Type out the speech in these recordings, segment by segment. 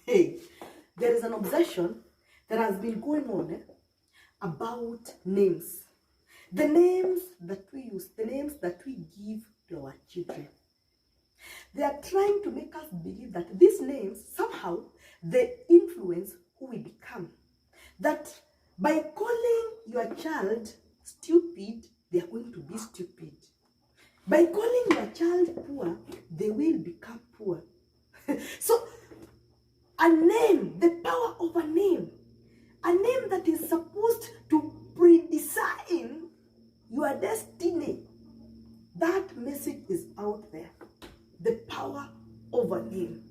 Hey, there is an obsession that has been going on about names. The names that we use, the names that we give to our children. They are trying to make us believe that these names, somehow, they influence who we become. That by calling your child stupid, they are going to be stupid. By calling your child poor, they will become poor. So, a name, the power of a name that is supposed to predesign your destiny, that message is out there. The power of a name.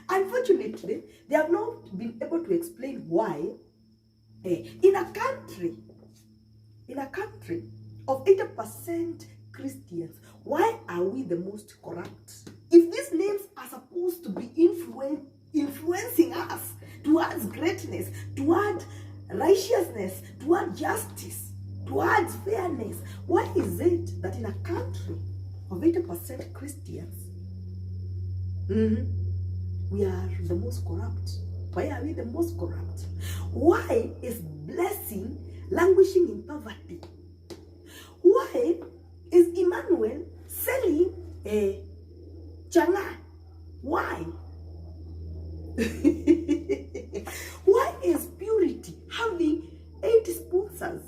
Unfortunately, they have not been able to explain why in a country of 80% Christians, why are we the most corrupt? If these names are supposed to be influencing us towards greatness, towards righteousness, towards justice, towards fairness, why is it that in a country of 80% Christians, we are the most corrupt? Why are we the most corrupt? Why is blessing languishing in poverty? Why is Emmanuel selling a changa? Why? Why is purity having 8 sponsors,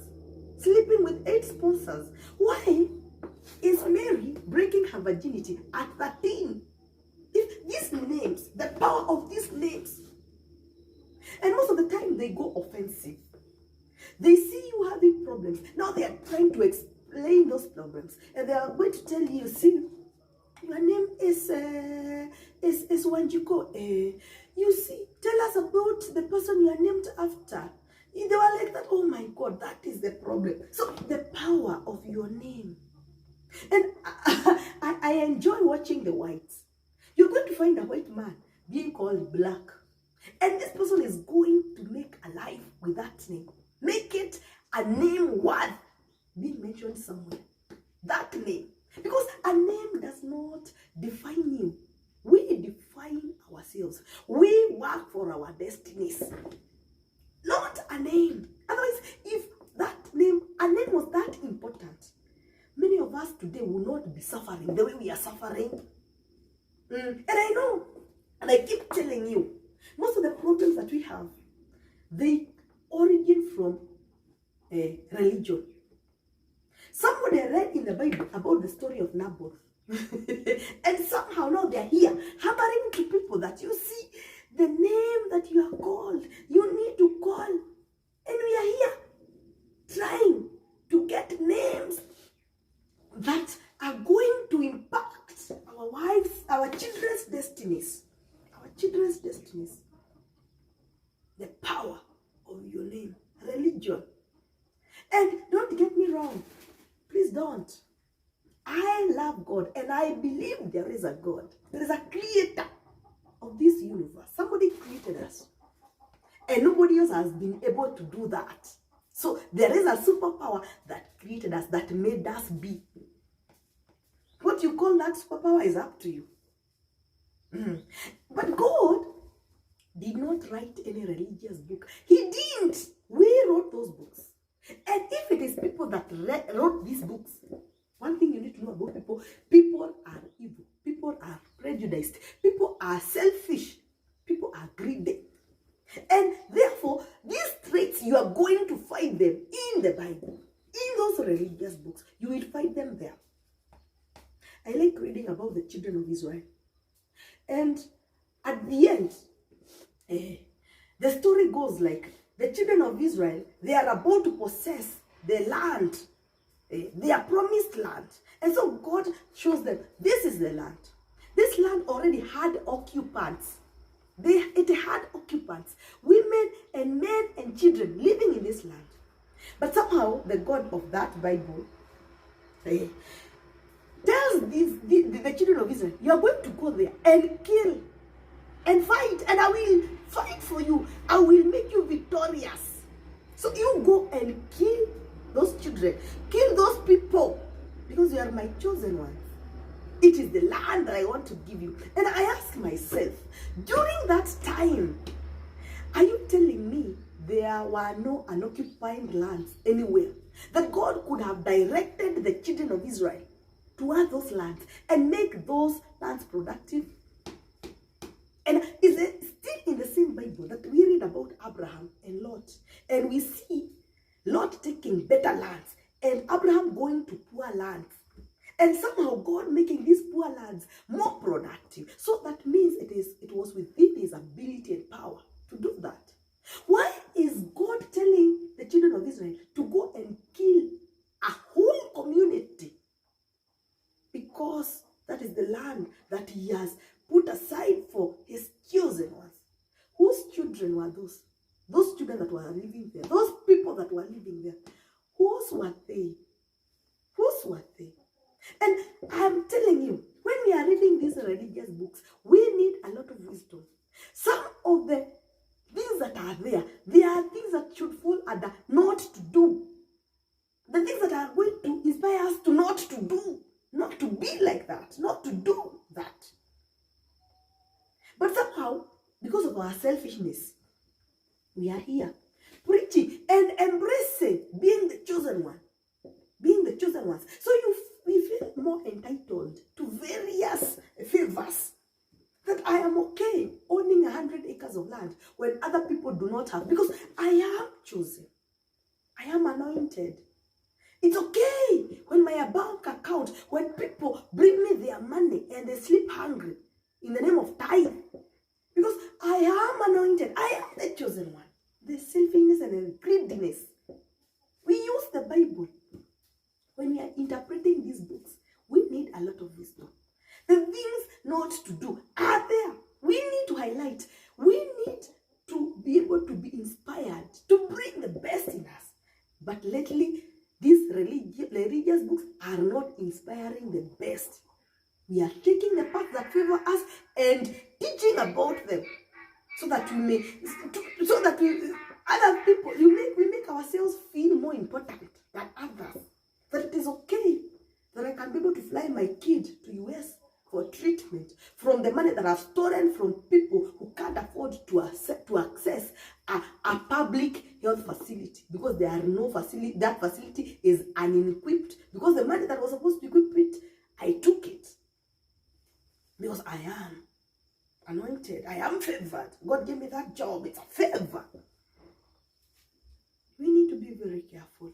sleeping with 8 sponsors? Why is Mary breaking her virginity at 13? If these names, the power of these names, and most of the time they go offensive. They see you having problems. Now they are trying to explain those problems, and they are going to tell you, see, your name is Wanjiko. You see, tell us about the person you are named after. They were like that. Oh my God, that is the problem. So the power of your name. And I enjoy watching the whites. You're going to find a white man being called black. And this person is going to make a life with that name. Make it a name worth being mentioned somewhere. That name. Because a name does not define you. We define ourselves. We work for our destinies. Not a name. Otherwise, if that name, a name was that important, many of us today will not be suffering the way we are suffering. And I know, and I keep telling you, most of the problems that we have, they origin from religion. Somebody read in the Bible about the story of Naboth. And somehow now they're here, hammering to people that you see, the name that you are called, you need to call. And we are here trying to get names that are going to impact our wives, our children's destinies. Our children's destinies. The power of your name. Religion. And don't get me wrong. Please don't. I love God and I believe there is a God. There is a creator of this universe. Somebody created us. And nobody else has been able to do that. So there is a superpower that created us, that made us be. What you call that superpower is up to you. But God did not write any religious book. He didn't. We wrote those books. And if it is people that wrote these books, one thing you need to know about people, people are evil. People are prejudiced. People are selfish. People are greedy. And therefore, these traits, you are going to find them in the Bible. In those religious books, you will find them there. I like reading about the children of Israel. And at the end, the story goes like, the children of Israel, they are about to possess the land, their promised land. And so God shows them, this is the land. This land already had occupants. It had occupants, women and men and children living in this land. But somehow the God of that Bible tells the children of Israel, you are going to go there and kill and fight, and I will fight for you. I will make you victorious. So you go and kill those children, kill those people, because you are my chosen ones. It is the land that I want to give you. And I ask myself, during that time, are you telling me there were no unoccupied lands anywhere? That God could have directed the children of Israel toward those lands and make those lands productive? And is it still in the same Bible that we read about Abraham and Lot? And we see Lot taking better lands and Abraham going to poor lands. And somehow God making these poor lands more productive. So that means it was within his ability and power to do that. Why is God telling the children of Israel to go and kill a whole community? Because that is the land that he has put aside for his chosen ones. Whose children were those? Those children that were living there. Those people that were living there. Whose were they? Whose were they? And I'm telling you, when we are reading these religious books, we need a lot of wisdom. Some of the things that are there, they are things that should fall under not to do. The things that are going to inspire us to not to do, not to be like that, not to do that. But somehow, because of our selfishness, we are here preaching and embracing being the chosen one, being the chosen ones. So we feel more entitled to various favors. That I am okay owning 100 acres of land when other people do not have, because I am chosen. I am anointed. It's okay when my bank account, when people bring me their money and they sleep hungry in the name of tithe, because I am anointed. I am the chosen one. The selfishness and the greediness. We use the Bible. When we are interpreting these books, we need a lot of wisdom. The things not to do are there. We need to highlight. We need to be able to be inspired, to bring the best in us. But lately, these religious books are not inspiring the best. We are taking the path that favor us and teaching about them, so that other people, we make ourselves feel more important than others. That it is okay that I can be able to fly my kid to US for treatment from the money that I've stolen from people who can't afford to access a public health facility, because there are no facility. That facility is unequipped, because the money that was supposed to equip it, I took it. Because I am anointed, I am favored. God gave me that job. It's a favor. We need to be very careful.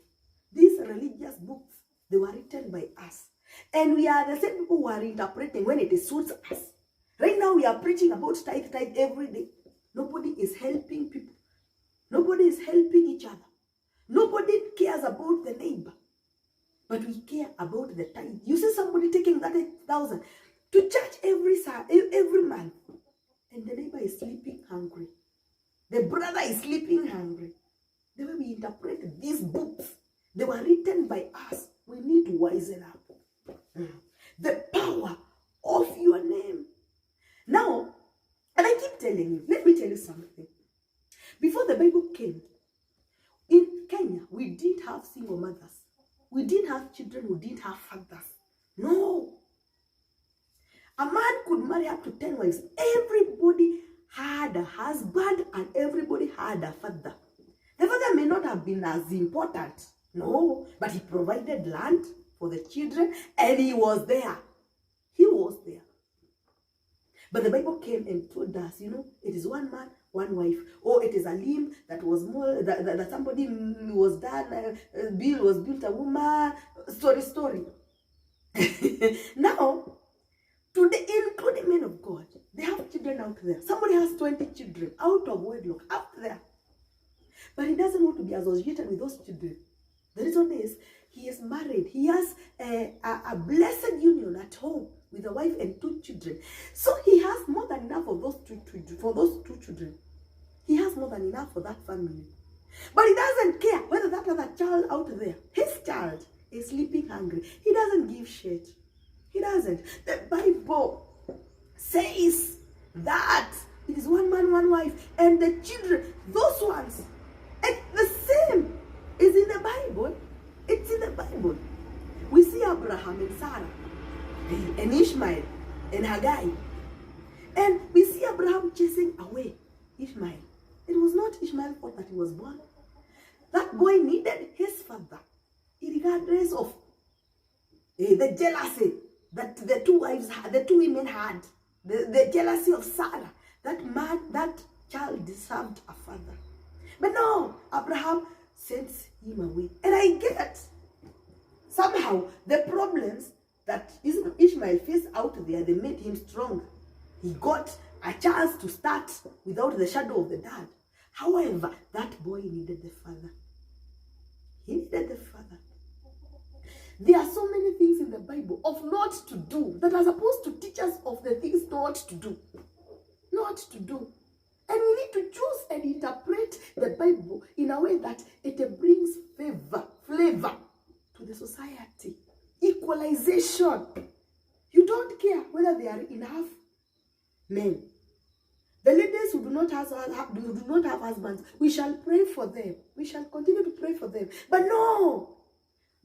These religious books, they were written by us. And we are the same people who are interpreting when it suits us. Right now we are preaching about tithe every day. Nobody is helping people. Nobody is helping each other. Nobody cares about the neighbor. But we care about the tithe. You see somebody taking that 8,000 to church every month. And the neighbor is sleeping hungry. The brother is sleeping hungry. The way we interpret these books, they were written by us. We need to wisen up. The power of your name. Now, and I keep telling you, let me tell you something. Before the Bible came, in Kenya, we didn't have single mothers. We didn't have children who didn't have fathers. No. A man could marry up to 10 wives. Everybody had a husband and everybody had a father. The father may not have been as important. No, but he provided land for the children and he was there. He was there. But the Bible came and told us, it is one man, one wife. Or it is a limb that was more, that somebody was done, Bill was built a woman, story. Now, today, including men of God, they have children out there. Somebody has 20 children out of wedlock, out there. But he doesn't want to be associated with those children. The reason is, he is married. He has a blessed union at home with a wife and 2 children. So he has more than enough of those two children. He has more than enough for that family. But he doesn't care whether that other child out there, his child, is sleeping hungry. He doesn't give shit. He doesn't. The Bible says that it is one man, one wife, and the children, those ones. And the same is in the Bible. It's in the Bible. We see Abraham and Sarah, and Ishmael, and Haggai. And God chasing away Ishmael. It was not Ishmael's fault that he was born. That boy needed his father, regardless of the jealousy that the two women had, the jealousy of Sarah. That child deserved a father. But no, Abraham sends him away. And I get somehow the problems that Ishmael faced out there, they made him stronger. He got a chance to start without the shadow of the dad. However, that boy needed the father. He needed the father. There are so many things in the Bible of not to do that are supposed to teach us of the things not to do. Not to do. And we need to choose and interpret the Bible in a way that it brings flavor to the society. Equalization. You don't care whether there are enough men. The ladies who do not have husbands, we shall pray for them. We shall continue to pray for them. But no,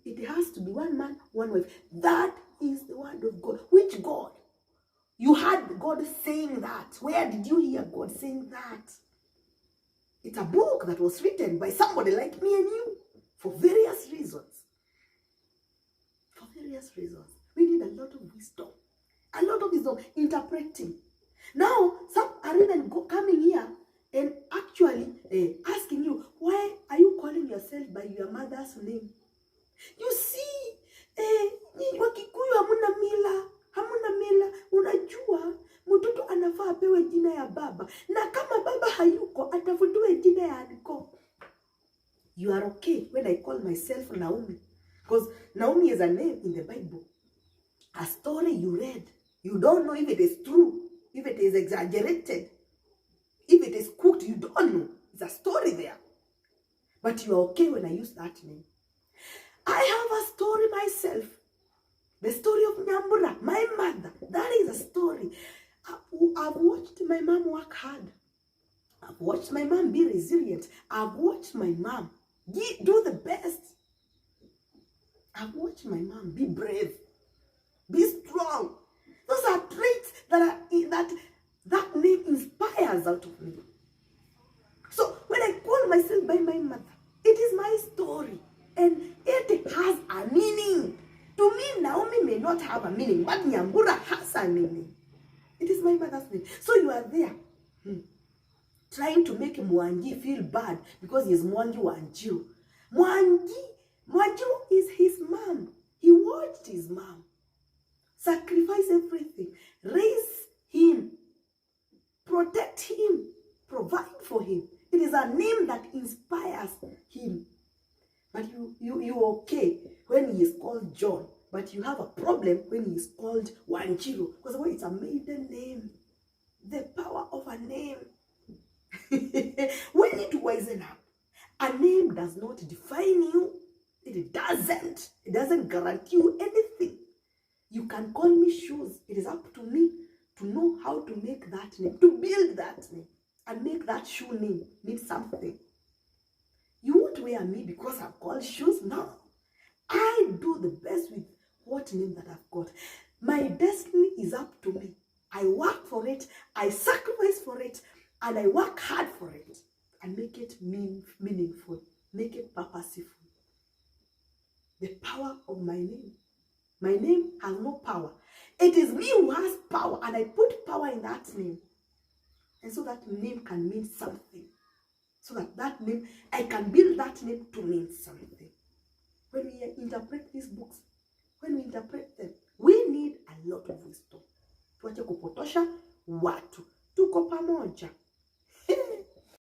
it has to be one man, one wife. That is the word of God. Which God? You heard God saying that. Where did you hear God saying that? It's a book that was written by somebody like me and you for various reasons. For various reasons. We need a lot of wisdom. A lot of wisdom interpreting. Now, some are even coming here and actually asking you, why are you calling yourself by your mother's name? You see, Wakikuyu hamuna mila, unajua, mtoto anafaa apewe jina ya baba. Na kama baba hayuko, atafutiwe jina ya aliko. You are okay when I call myself Naomi. Because Naomi is a name in the Bible. A story you read. You don't know if it is true, if it is exaggerated, if it is cooked, you don't know. It's a story there. But you are okay when I use that name. I have a story myself. The story of Nyambura, my mother. That is a story. I've watched my mom work hard. I've watched my mom be resilient. I've watched my mom do the best. I've watched my mom be brave, be strong. Those are traits that name inspires out of me. So when I call myself by my mother, it is my story. And it has a meaning. To me, Naomi may not have a meaning, but Nyambura has a meaning. It is my mother's name. So you are there trying to make Mwangi feel bad because he is Mwangi Wanjiru. Mwanjiru is his mom. He watched his mom sacrifice everything, raise him, protect him, provide for him. It is a name that inspires him. But you okay when he is called John, but you have a problem when he is called Wanjiru, because it's a maiden name. The power of a name. We need to wisen up. A name does not define you. It doesn't guarantee you anything. You can call me shoes. It is up to me to know how to make that name, to build that name, and make that shoe name mean something. You won't wear me because I'm called shoes. No. I do the best with what name that I've got. My destiny is up to me. I work for it. I sacrifice for it. And I work hard for it. And make it meaningful. Make it purposeful. The power of my name. My name has no power. It is me who has power. And I put power in that name. And so that name can mean something. So that name, I can build that name to mean something. When we interpret these books, when we interpret them, we need a lot of wisdom. Tuache kupotosha watu. Tuko pamoja.